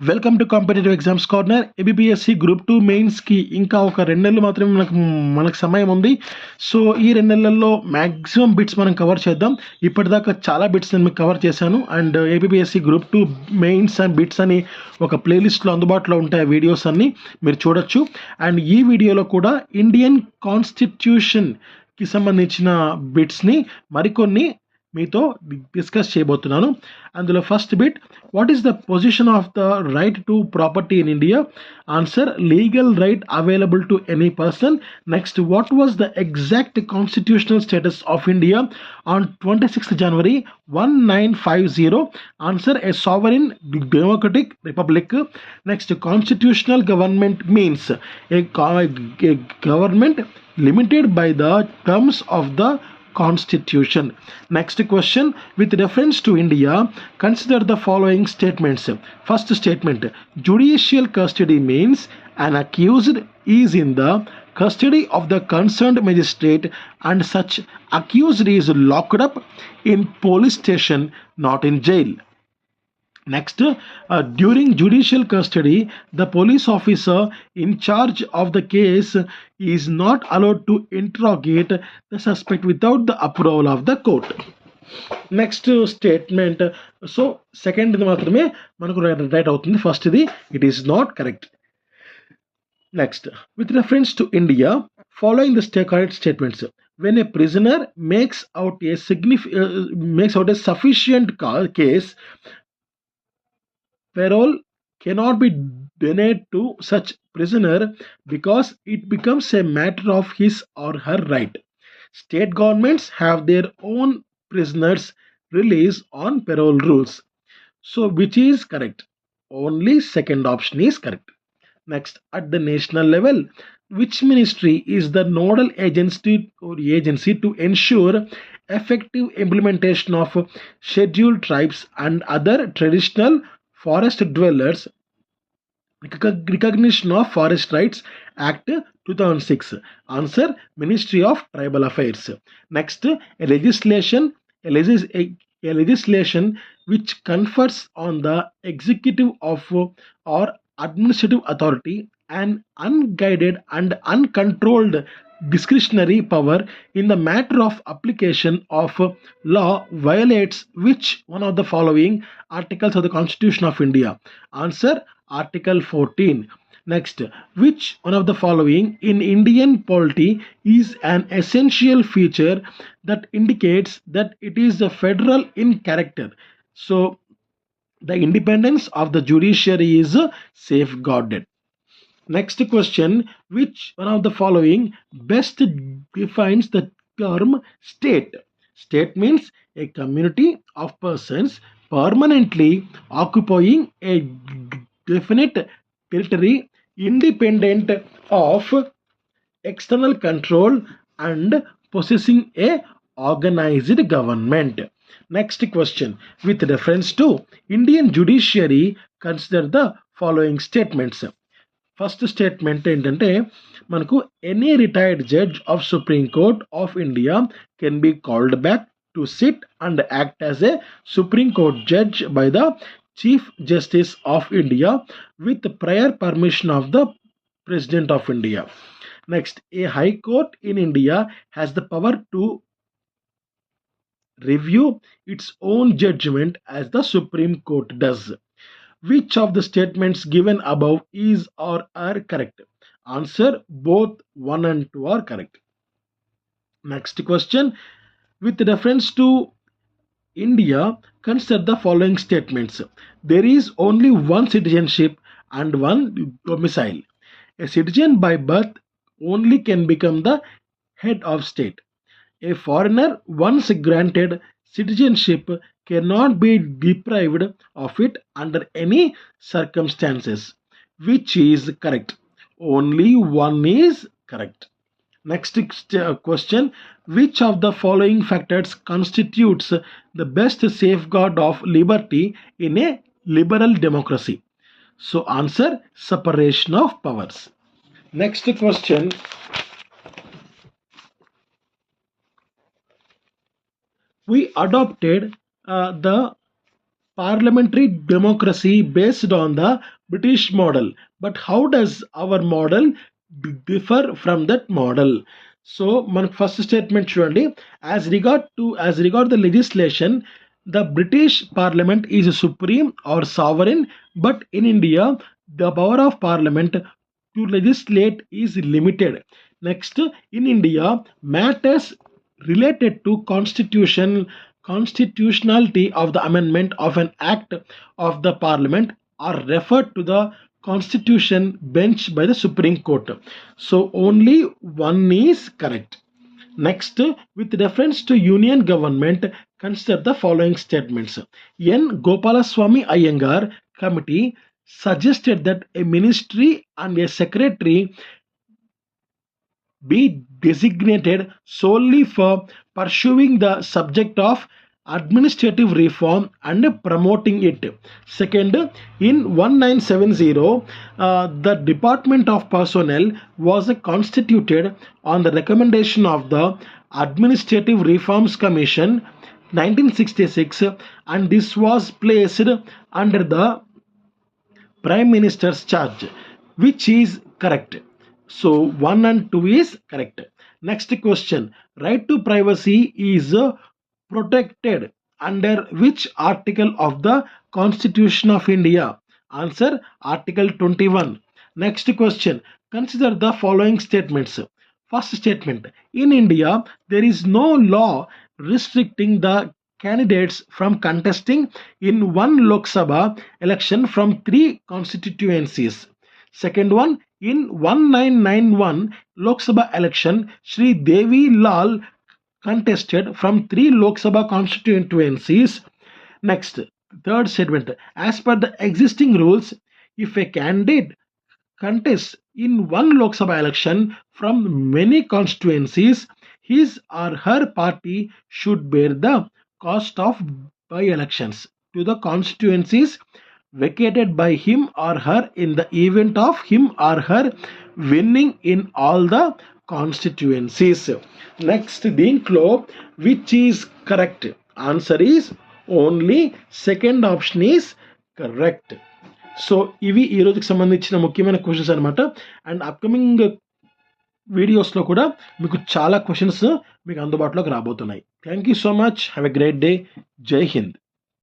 Welcome to competitive exams corner. APSC group 2 మెయిన్స్కి ఇంకా ఒక 2 నెలలు మాత్రమే మనకు సమయం ఉంది. సో ఈ 2 నెలల్లో మ్యాక్సిమం బిట్స్ మనం కవర్ చేద్దాం. ఇప్పటిదాకా చాలా బిట్స్ నేను మీకు కవర్ చేశాను. And APSC group 2 mains and bits అని ఒక ప్లేలిస్ట్లో అందుబాటులో ఉంటాయి. వీడియోస్ అన్నీ మీరు చూడొచ్చు. అండ్ ఈ వీడియోలో కూడా ఇండియన్ కాన్స్టిట్యూషన్కి సంబంధించిన బిట్స్ని మరికొన్ని మీతో డిస్కస్ చేయబోతున్నాను. అందులో first bit, what is the position of the right to property in India? Answer, legal right available to any person. Next, what was the exact constitutional status of India on 26th January 1950? Answer, A sovereign democratic republic. Next, constitutional government means A government limited by the terms of the Constitution. Next question, with reference to India, consider the following statements. First statement, judicial custody means an accused is in the custody of the concerned magistrate and such accused is locked up in police station, not in jail. Next, during judicial custody, the police officer in charge of the case is not allowed to interrogate the suspect without the approval of the court. Next statement, so second మాత్రమే మనకు right అవుతుంది. First ఇది it is not correct. Next, with reference to India, following the correct statements, when a prisoner makes out a sufficient case, parole cannot be denied to such prisoner because it becomes a matter of his or her right. State governments have their own prisoners release on parole rules. So which is correct? Only second option is correct. Next, at the national level, which ministry is the nodal agency to ensure effective implementation of scheduled tribes and other traditional forest dwellers recognition of Forest Rights Act 2006? Answer, Ministry of Tribal Affairs. Next, a legislation which confers on the executive of or administrative authority an unguided and uncontrolled discretionary power in the matter of application of law violates which one of the following articles of the Constitution of India? Answer, Article 14. Next, which one of the following in Indian polity is an essential feature that indicates that it is a federal in character? So the independence of the judiciary is safeguarded. Next question, which one of the following best defines the term state? State means a community of persons permanently occupying a definite territory independent of external control and possessing a organized government. Next question, with reference to Indian judiciary, consider the following statements. First statement ఏంటంటే మనకు any retired judge of supreme court of India can be called back to SIT and act as a supreme court judge by the chief justice of India with prior permission of the president of India. Next, A high court in India has the power to review its own judgment as the Supreme Court does. Which of the statements given above is or are correct? Answer, both 1 and 2 are correct. Next question, with reference to India, consider the following statements. There is only one citizenship and one domicile. A citizen by birth only can become the head of state. A foreigner once granted citizenship cannot be deprived of it under any circumstances. Which is correct? Only one is correct. Next question, which of the following factors constitutes the best safeguard of liberty in a liberal democracy? So answer, separation of powers. Next question, we adopted the parliamentary democracy based on the British model. But how does our model differ from that model? So మనకు first statement చూడండి. As regard the legislation, the British Parliament is supreme or sovereign, but in India, the power of Parliament to legislate is limited. Next, in India, matters related to constitutionality of the amendment of an act of the Parliament are referred to the Constitution bench by the Supreme Court. So only one is correct. Next, with reference to union government, consider the following statements. N. Gopalaswamy Iyengar committee suggested that a ministry and a secretary be designated solely for pursuing the subject of administrative reform and promoting it. Second, in 1970, the Department of Personnel was constituted on the recommendation of the Administrative Reforms Commission 1966, and this was placed under the Prime Minister's charge, which is correct. So 1 and 2 is correct. Next question. Right to privacy is protected under which article of the Constitution of India? Answer, Article 21. Next question. Consider the following statements. First statement. In India, there is no law restricting the candidates from contesting in one Lok Sabha election from 3 constituencies. Second one, in 1991 Lok Sabha election, Shri Devi Lal contested from 3 Lok Sabha constituencies. Next, third statement. As per the existing rules, if a candidate contests in one Lok Sabha election from many constituencies, his or her party should bear the cost of by-elections to the constituencies vacated by him or her in the event of him or her winning in all the constituencies. Next, దీంట్లో which is correct? Answer is only second option is correct. So ఇవి ఈ రోజుకి సంబంధించిన ముఖ్యమైన questions అనమాట. And upcoming వీడియోస్లో కూడా మీకు చాలా క్వశ్చన్స్ మీకు అందుబాటులోకి రాబోతున్నాయి. Thank you so much. Have a great day. జై హింద్.